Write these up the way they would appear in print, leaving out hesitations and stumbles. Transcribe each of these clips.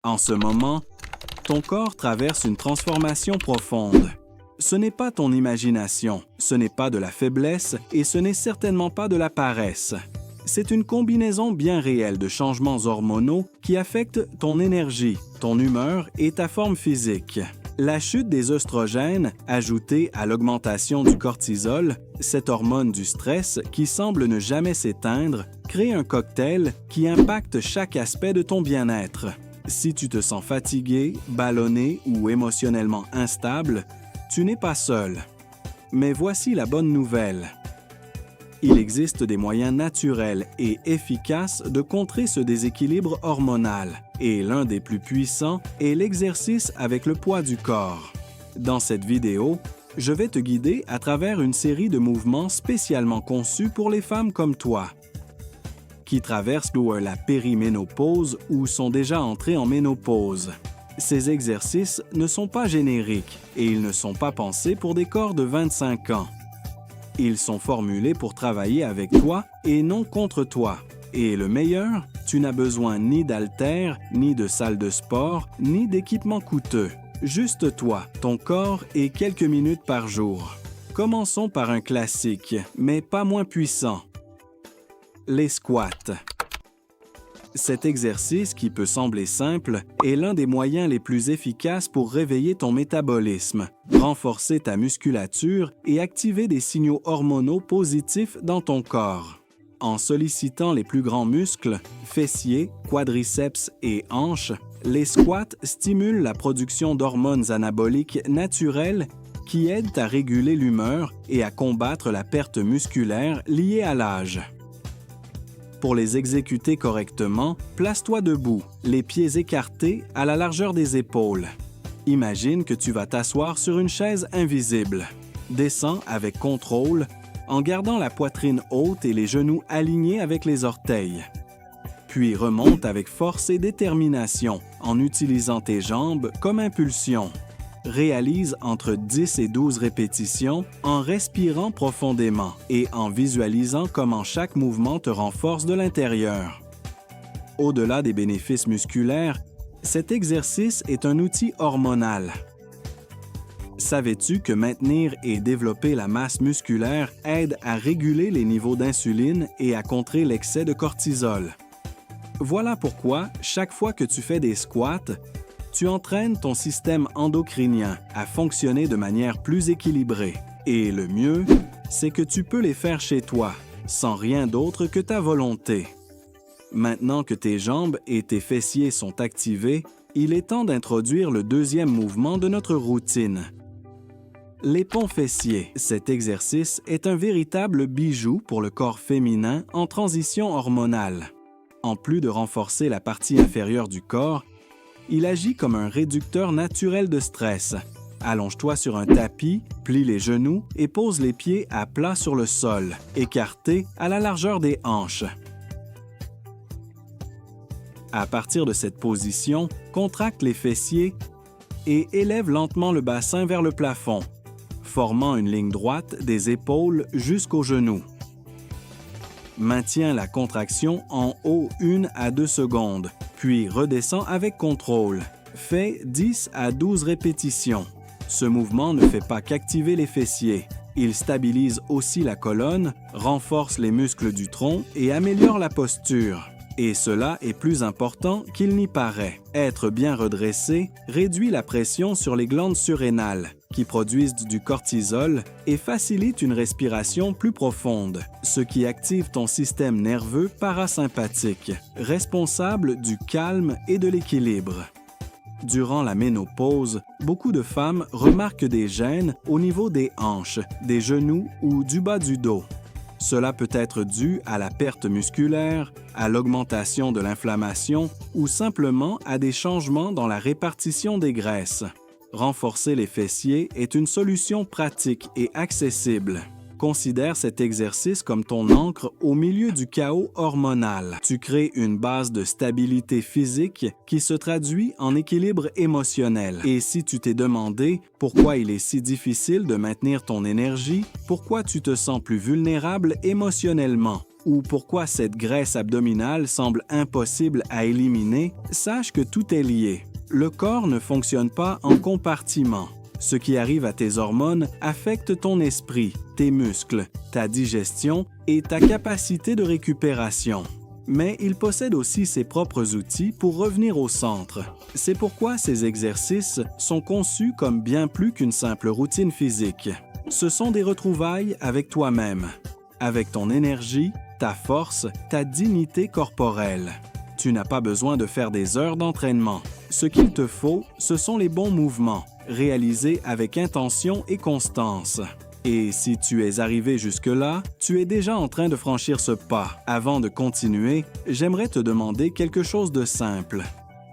En ce moment, ton corps traverse une transformation profonde. Ce n'est pas ton imagination, ce n'est pas de la faiblesse et ce n'est certainement pas de la paresse. C'est une combinaison bien réelle de changements hormonaux qui affectent ton énergie, ton humeur et ta forme physique. La chute des œstrogènes, ajoutée à l'augmentation du cortisol, cette hormone du stress qui semble ne jamais s'éteindre, crée un cocktail qui impacte chaque aspect de ton bien-être. Si tu te sens fatigué, ballonné ou émotionnellement instable, tu n'es pas seul. Mais voici la bonne nouvelle. Il existe des moyens naturels et efficaces de contrer ce déséquilibre hormonal, et l'un des plus puissants est l'exercice avec le poids du corps. Dans cette vidéo, je vais te guider à travers une série de mouvements spécialement conçus pour les femmes comme toi, qui traversent la périménopause ou sont déjà entrées en ménopause. Ces exercices ne sont pas génériques et ils ne sont pas pensés pour des corps de 25 ans. Ils sont formulés pour travailler avec toi et non contre toi. Et le meilleur, tu n'as besoin ni d'haltères, ni de salle de sport, ni d'équipements coûteux. Juste toi, ton corps et quelques minutes par jour. Commençons par un classique, mais pas moins puissant. Les squats. Cet exercice, qui peut sembler simple, est l'un des moyens les plus efficaces pour réveiller ton métabolisme, renforcer ta musculature et activer des signaux hormonaux positifs dans ton corps. En sollicitant les plus grands muscles, fessiers, quadriceps et hanches, les squats stimulent la production d'hormones anaboliques naturelles qui aident à réguler l'humeur et à combattre la perte musculaire liée à l'âge. Pour les exécuter correctement, place-toi debout, les pieds écartés à la largeur des épaules. Imagine que tu vas t'asseoir sur une chaise invisible. Descends avec contrôle, en gardant la poitrine haute et les genoux alignés avec les orteils. Puis remonte avec force et détermination, en utilisant tes jambes comme impulsion. Réalise entre 10 et 12 répétitions en respirant profondément et en visualisant comment chaque mouvement te renforce de l'intérieur. Au-delà des bénéfices musculaires, cet exercice est un outil hormonal. Savais-tu que maintenir et développer la masse musculaire aide à réguler les niveaux d'insuline et à contrer l'excès de cortisol? Voilà pourquoi, chaque fois que tu fais des squats, tu entraînes ton système endocrinien à fonctionner de manière plus équilibrée. Et le mieux, c'est que tu peux les faire chez toi, sans rien d'autre que ta volonté. Maintenant que tes jambes et tes fessiers sont activés, il est temps d'introduire le deuxième mouvement de notre routine. Les ponts fessiers. Cet exercice est un véritable bijou pour le corps féminin en transition hormonale. En plus de renforcer la partie inférieure du corps, il agit comme un réducteur naturel de stress. Allonge-toi sur un tapis, plie les genoux et pose les pieds à plat sur le sol, écartés à la largeur des hanches. À partir de cette position, contracte les fessiers et élève lentement le bassin vers le plafond, formant une ligne droite des épaules jusqu'aux genoux. Maintiens la contraction en haut 1 à 2 secondes, puis redescends avec contrôle. Fais 10 à 12 répétitions. Ce mouvement ne fait pas qu'activer les fessiers. Il stabilise aussi la colonne, renforce les muscles du tronc et améliore la posture. Et cela est plus important qu'il n'y paraît. Être bien redressé réduit la pression sur les glandes surrénales, qui produisent du cortisol et facilite une respiration plus profonde, ce qui active ton système nerveux parasympathique, responsable du calme et de l'équilibre. Durant la ménopause, beaucoup de femmes remarquent des gênes au niveau des hanches, des genoux ou du bas du dos. Cela peut être dû à la perte musculaire, à l'augmentation de l'inflammation ou simplement à des changements dans la répartition des graisses. Renforcer les fessiers est une solution pratique et accessible. Considère cet exercice comme ton ancre au milieu du chaos hormonal. Tu crées une base de stabilité physique qui se traduit en équilibre émotionnel. Et si tu t'es demandé pourquoi il est si difficile de maintenir ton énergie, pourquoi tu te sens plus vulnérable émotionnellement, ou pourquoi cette graisse abdominale semble impossible à éliminer, sache que tout est lié. Le corps ne fonctionne pas en compartiments. Ce qui arrive à tes hormones affecte ton esprit, tes muscles, ta digestion et ta capacité de récupération. Mais il possède aussi ses propres outils pour revenir au centre. C'est pourquoi ces exercices sont conçus comme bien plus qu'une simple routine physique. Ce sont des retrouvailles avec toi-même, avec ton énergie, ta force, ta dignité corporelle. Tu n'as pas besoin de faire des heures d'entraînement. Ce qu'il te faut, ce sont les bons mouvements, réalisés avec intention et constance. Et si tu es arrivé jusque-là, tu es déjà en train de franchir ce pas. Avant de continuer, j'aimerais te demander quelque chose de simple.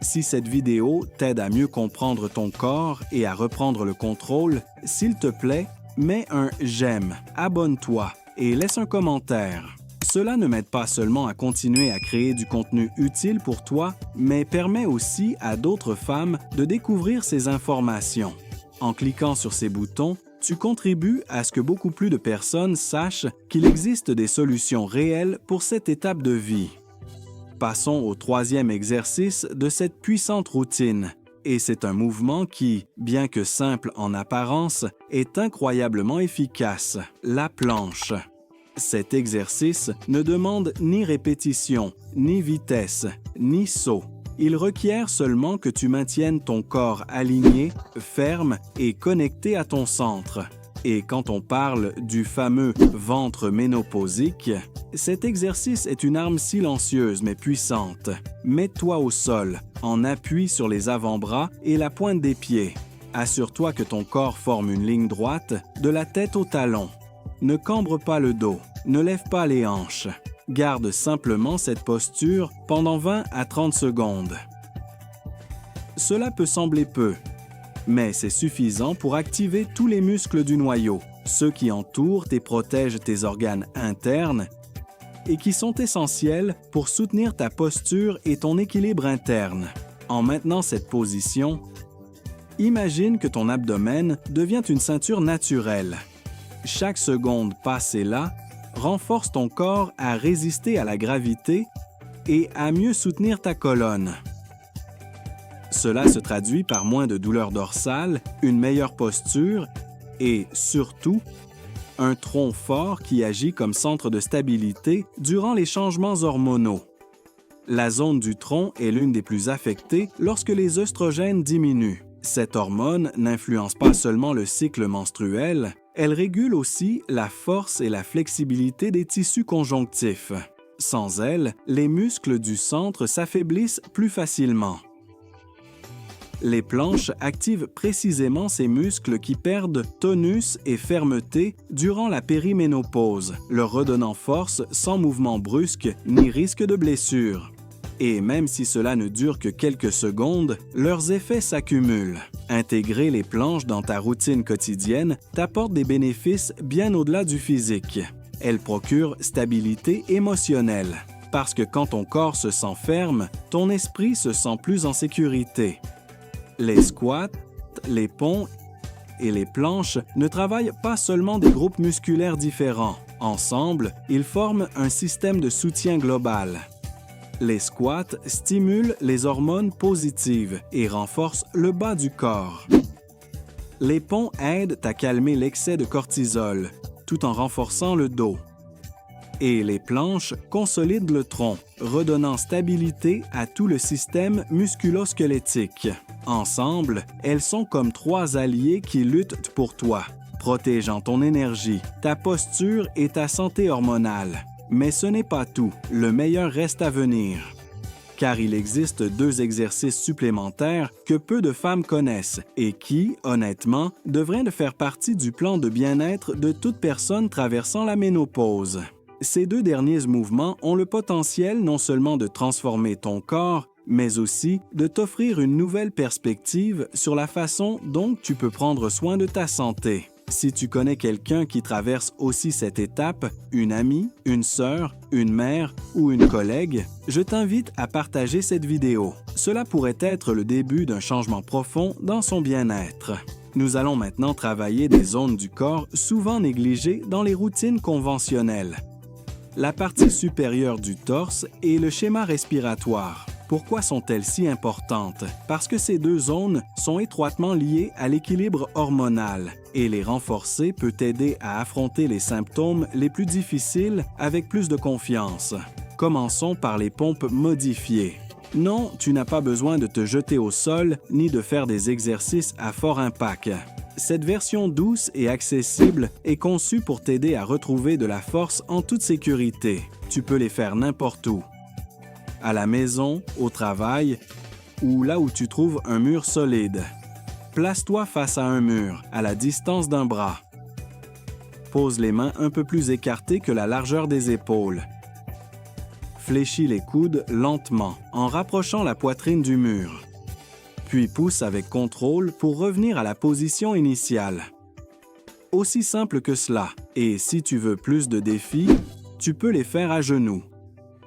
Si cette vidéo t'aide à mieux comprendre ton corps et à reprendre le contrôle, s'il te plaît, mets un « j'aime », abonne-toi et laisse un commentaire. Cela ne m'aide pas seulement à continuer à créer du contenu utile pour toi, mais permet aussi à d'autres femmes de découvrir ces informations. En cliquant sur ces boutons, tu contribues à ce que beaucoup plus de personnes sachent qu'il existe des solutions réelles pour cette étape de vie. Passons au troisième exercice de cette puissante routine. Et c'est un mouvement qui, bien que simple en apparence, est incroyablement efficace, la planche. Cet exercice ne demande ni répétition, ni vitesse, ni saut. Il requiert seulement que tu maintiennes ton corps aligné, ferme et connecté à ton centre. Et quand on parle du fameux ventre ménopausique, cet exercice est une arme silencieuse mais puissante. Mets-toi au sol, en appui sur les avant-bras et la pointe des pieds. Assure-toi que ton corps forme une ligne droite, de la tête au talon. Ne cambre pas le dos, ne lève pas les hanches. Garde simplement cette posture pendant 20 à 30 secondes. Cela peut sembler peu, mais c'est suffisant pour activer tous les muscles du noyau, ceux qui entourent et protègent tes organes internes et qui sont essentiels pour soutenir ta posture et ton équilibre interne. En maintenant cette position, imagine que ton abdomen devient une ceinture naturelle. Chaque seconde passée là renforce ton corps à résister à la gravité et à mieux soutenir ta colonne. Cela se traduit par moins de douleur dorsale, une meilleure posture et, surtout, un tronc fort qui agit comme centre de stabilité durant les changements hormonaux. La zone du tronc est l'une des plus affectées lorsque les œstrogènes diminuent. Cette hormone n'influence pas seulement le cycle menstruel, elle régule aussi la force et la flexibilité des tissus conjonctifs. Sans elle, les muscles du centre s'affaiblissent plus facilement. Les planches activent précisément ces muscles qui perdent tonus et fermeté durant la périménopause, leur redonnant force sans mouvement brusque ni risque de blessure. Et même si cela ne dure que quelques secondes, leurs effets s'accumulent. Intégrer les planches dans ta routine quotidienne t'apporte des bénéfices bien au-delà du physique. Elles procurent stabilité émotionnelle, parce que quand ton corps se sent ferme, ton esprit se sent plus en sécurité. Les squats, les ponts et les planches ne travaillent pas seulement des groupes musculaires différents. Ensemble, ils forment un système de soutien global. Les squats stimulent les hormones positives et renforcent le bas du corps. Les ponts aident à calmer l'excès de cortisol, tout en renforçant le dos. Et les planches consolident le tronc, redonnant stabilité à tout le système musculo-squelettique. Ensemble, elles sont comme trois alliés qui luttent pour toi, protégeant ton énergie, ta posture et ta santé hormonale. Mais ce n'est pas tout, le meilleur reste à venir. Car il existe 2 exercices supplémentaires que peu de femmes connaissent et qui, honnêtement, devraient faire partie du plan de bien-être de toute personne traversant la ménopause. Ces 2 derniers mouvements ont le potentiel non seulement de transformer ton corps, mais aussi de t'offrir une nouvelle perspective sur la façon dont tu peux prendre soin de ta santé. Si tu connais quelqu'un qui traverse aussi cette étape, une amie, une sœur, une mère ou une collègue, je t'invite à partager cette vidéo. Cela pourrait être le début d'un changement profond dans son bien-être. Nous allons maintenant travailler des zones du corps souvent négligées dans les routines conventionnelles. la partie supérieure du torse et le schéma respiratoire. Pourquoi sont-elles si importantes? Parce que ces deux zones sont étroitement liées à l'équilibre hormonal et les renforcer peut t'aider à affronter les symptômes les plus difficiles avec plus de confiance. Commençons par les pompes modifiées. Non, tu n'as pas besoin de te jeter au sol ni de faire des exercices à fort impact. Cette version douce et accessible est conçue pour t'aider à retrouver de la force en toute sécurité. Tu peux les faire n'importe où. À la maison, au travail ou là où tu trouves un mur solide. Place-toi face à un mur, à la distance d'un bras. Pose les mains un peu plus écartées que la largeur des épaules. Fléchis les coudes lentement en rapprochant la poitrine du mur. Puis pousse avec contrôle pour revenir à la position initiale. Aussi simple que cela, et si tu veux plus de défis, tu peux les faire à genoux.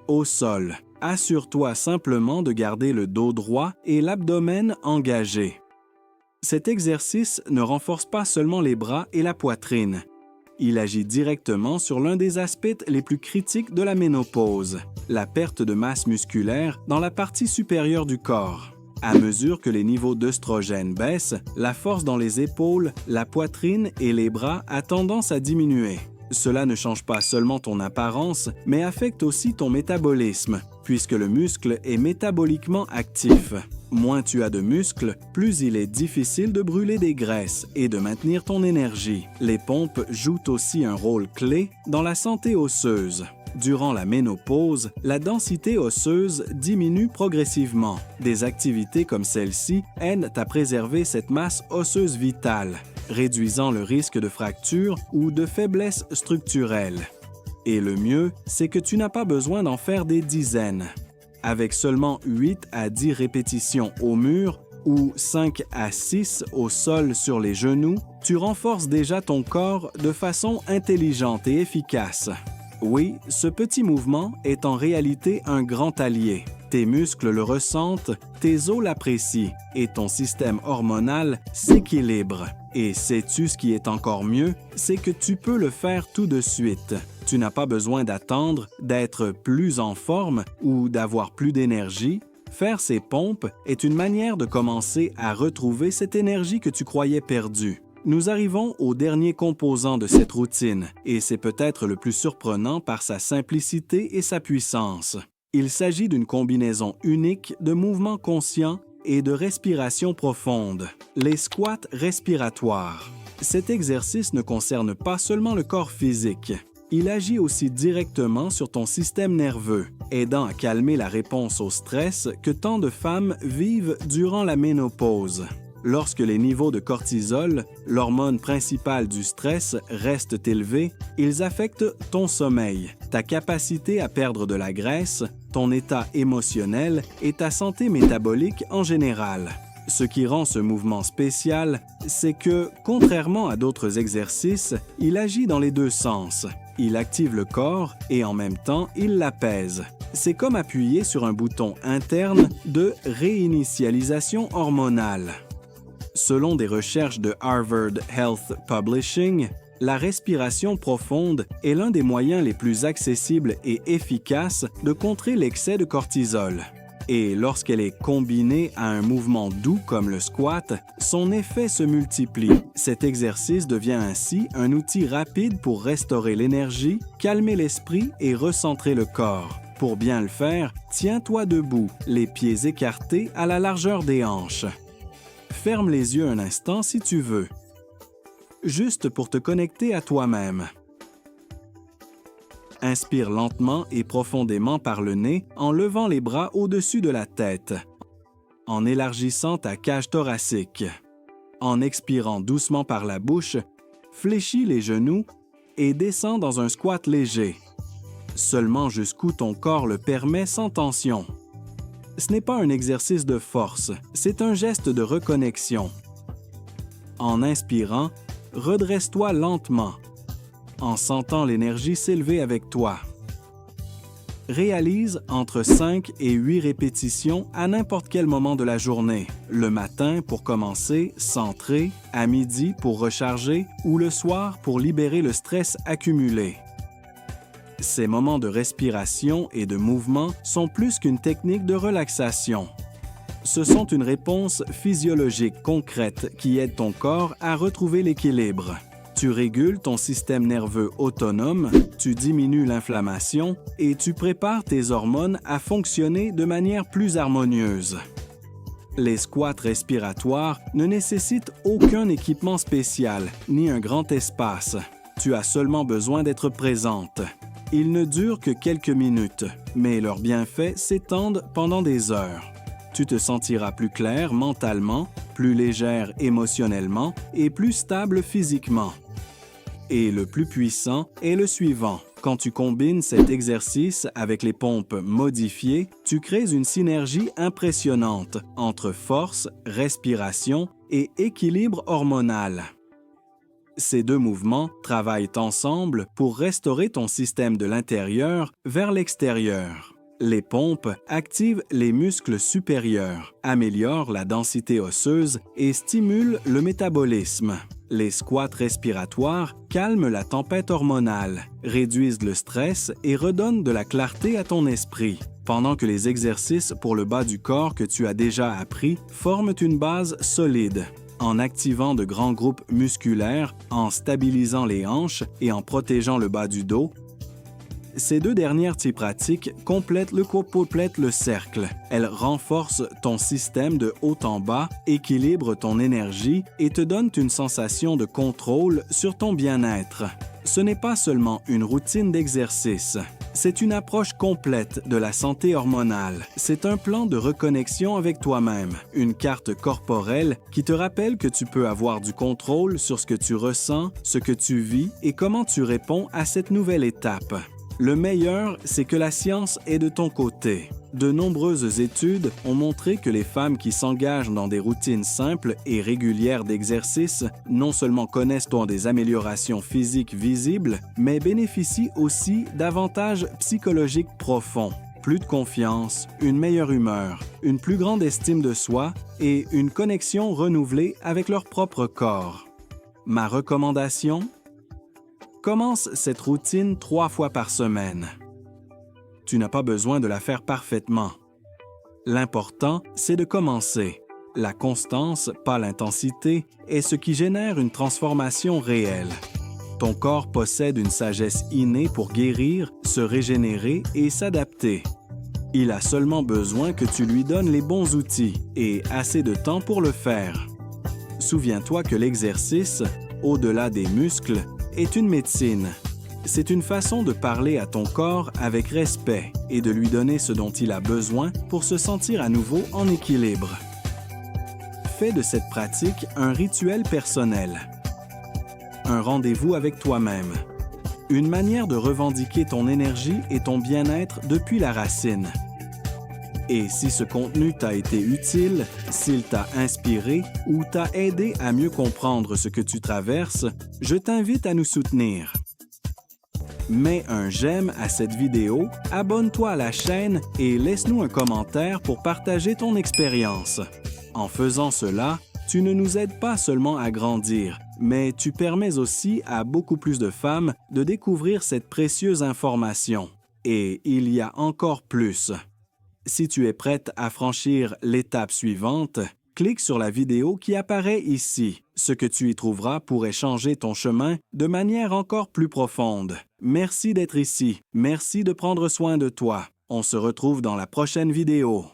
Au sol, assure-toi simplement de garder le dos droit et l'abdomen engagé. Cet exercice ne renforce pas seulement les bras et la poitrine. Il agit directement sur l'un des aspects les plus critiques de la ménopause, la perte de masse musculaire dans la partie supérieure du corps. À mesure que les niveaux d'œstrogène baissent, la force dans les épaules, la poitrine et les bras a tendance à diminuer. Cela ne change pas seulement ton apparence, mais affecte aussi ton métabolisme, puisque le muscle est métaboliquement actif. Moins tu as de muscles, plus il est difficile de brûler des graisses et de maintenir ton énergie. Les pompes jouent aussi un rôle clé dans la santé osseuse. Durant la ménopause, la densité osseuse diminue progressivement. Des activités comme celle-ci aident à préserver cette masse osseuse vitale, réduisant le risque de fracture ou de faiblesse structurelle. Et le mieux, c'est que tu n'as pas besoin d'en faire des dizaines. Avec seulement 8 à 10 répétitions au mur ou 5 à 6 au sol sur les genoux, tu renforces déjà ton corps de façon intelligente et efficace. Oui, ce petit mouvement est en réalité un grand allié. Tes muscles le ressentent, tes os l'apprécient et ton système hormonal s'équilibre. Et sais-tu ce qui est encore mieux? C'est que tu peux le faire tout de suite. Tu n'as pas besoin d'attendre d'être plus en forme ou d'avoir plus d'énergie. Faire ces pompes est une manière de commencer à retrouver cette énergie que tu croyais perdue. Nous arrivons au dernier composant de cette routine, et c'est peut-être le plus surprenant par sa simplicité et sa puissance. Il s'agit d'une combinaison unique de mouvements conscients et de respiration profonde, les squats respiratoires. Cet exercice ne concerne pas seulement le corps physique. Il agit aussi directement sur ton système nerveux, aidant à calmer la réponse au stress que tant de femmes vivent durant la ménopause. Lorsque les niveaux de cortisol, l'hormone principale du stress, restent élevés, ils affectent ton sommeil, ta capacité à perdre de la graisse, ton état émotionnel et ta santé métabolique en général. Ce qui rend ce mouvement spécial, c'est que, contrairement à d'autres exercices, il agit dans les deux sens. Il active le corps et en même temps, il l'apaise. C'est comme appuyer sur un bouton interne de réinitialisation hormonale. Selon des recherches de Harvard Health Publishing, la respiration profonde est l'un des moyens les plus accessibles et efficaces de contrer l'excès de cortisol. Et lorsqu'elle est combinée à un mouvement doux comme le squat, son effet se multiplie. Cet exercice devient ainsi un outil rapide pour restaurer l'énergie, calmer l'esprit et recentrer le corps. Pour bien le faire, tiens-toi debout, les pieds écartés à la largeur des hanches. Ferme les yeux un instant si tu veux, juste pour te connecter à toi-même. Inspire lentement et profondément par le nez en levant les bras au-dessus de la tête, en élargissant ta cage thoracique. En expirant doucement par la bouche, fléchis les genoux et descends dans un squat léger, seulement jusqu'où ton corps le permet sans tension. Ce n'est pas un exercice de force, c'est un geste de reconnexion. En inspirant, redresse-toi lentement, en sentant l'énergie s'élever avec toi. Réalise entre 5 et 8 répétitions à n'importe quel moment de la journée. Le matin pour commencer, centrer, à midi pour recharger ou le soir pour libérer le stress accumulé. Ces moments de respiration et de mouvement sont plus qu'une technique de relaxation. Ce sont une réponse physiologique concrète qui aide ton corps à retrouver l'équilibre. Tu régules ton système nerveux autonome, tu diminues l'inflammation et tu prépares tes hormones à fonctionner de manière plus harmonieuse. Les squats respiratoires ne nécessitent aucun équipement spécial ni un grand espace. Tu as seulement besoin d'être présente. Ils ne durent que quelques minutes, mais leurs bienfaits s'étendent pendant des heures. Tu te sentiras plus clair mentalement, plus légère émotionnellement et plus stable physiquement. Et le plus puissant est le suivant. Quand tu combines cet exercice avec les pompes modifiées, tu crées une synergie impressionnante entre force, respiration et équilibre hormonal. Ces deux mouvements travaillent ensemble pour restaurer ton système de l'intérieur vers l'extérieur. Les pompes activent les muscles supérieurs, améliorent la densité osseuse et stimulent le métabolisme. Les squats respiratoires calment la tempête hormonale, réduisent le stress et redonnent de la clarté à ton esprit, pendant que les exercices pour le bas du corps que tu as déjà appris forment une base solide. En activant de grands groupes musculaires, en stabilisant les hanches et en protégeant le bas du dos, ces deux dernières pratiques complètent le cercle. Elles renforcent ton système de haut en bas, équilibrent ton énergie et te donnent une sensation de contrôle sur ton bien-être. Ce n'est pas seulement une routine d'exercice. C'est une approche complète de la santé hormonale. C'est un plan de reconnexion avec toi-même, une carte corporelle qui te rappelle que tu peux avoir du contrôle sur ce que tu ressens, ce que tu vis et comment tu réponds à cette nouvelle étape. Le meilleur, c'est que la science est de ton côté. De nombreuses études ont montré que les femmes qui s'engagent dans des routines simples et régulières d'exercice non seulement connaissent des améliorations physiques visibles, mais bénéficient aussi d'avantages psychologiques profonds. Plus de confiance, une meilleure humeur, une plus grande estime de soi et une connexion renouvelée avec leur propre corps. Ma recommandation? Commence cette routine 3 fois par semaine. Tu n'as pas besoin de la faire parfaitement. L'important, c'est de commencer. La constance, pas l'intensité, est ce qui génère une transformation réelle. Ton corps possède une sagesse innée pour guérir, se régénérer et s'adapter. Il a seulement besoin que tu lui donnes les bons outils et assez de temps pour le faire. Souviens-toi que l'exercice, au-delà des muscles, est une médecine. C'est une façon de parler à ton corps avec respect et de lui donner ce dont il a besoin pour se sentir à nouveau en équilibre. Fais de cette pratique un rituel personnel. Un rendez-vous avec toi-même. Une manière de revendiquer ton énergie et ton bien-être depuis la racine. Et si ce contenu t'a été utile, s'il t'a inspiré ou t'a aidé à mieux comprendre ce que tu traverses, je t'invite à nous soutenir. Mets un j'aime à cette vidéo, abonne-toi à la chaîne et laisse-nous un commentaire pour partager ton expérience. En faisant cela, tu ne nous aides pas seulement à grandir, mais tu permets aussi à beaucoup plus de femmes de découvrir cette précieuse information. Et il y a encore plus. Si tu es prête à franchir l'étape suivante, clique sur la vidéo qui apparaît ici. Ce que tu y trouveras pourrait changer ton chemin de manière encore plus profonde. Merci d'être ici. Merci de prendre soin de toi. On se retrouve dans la prochaine vidéo.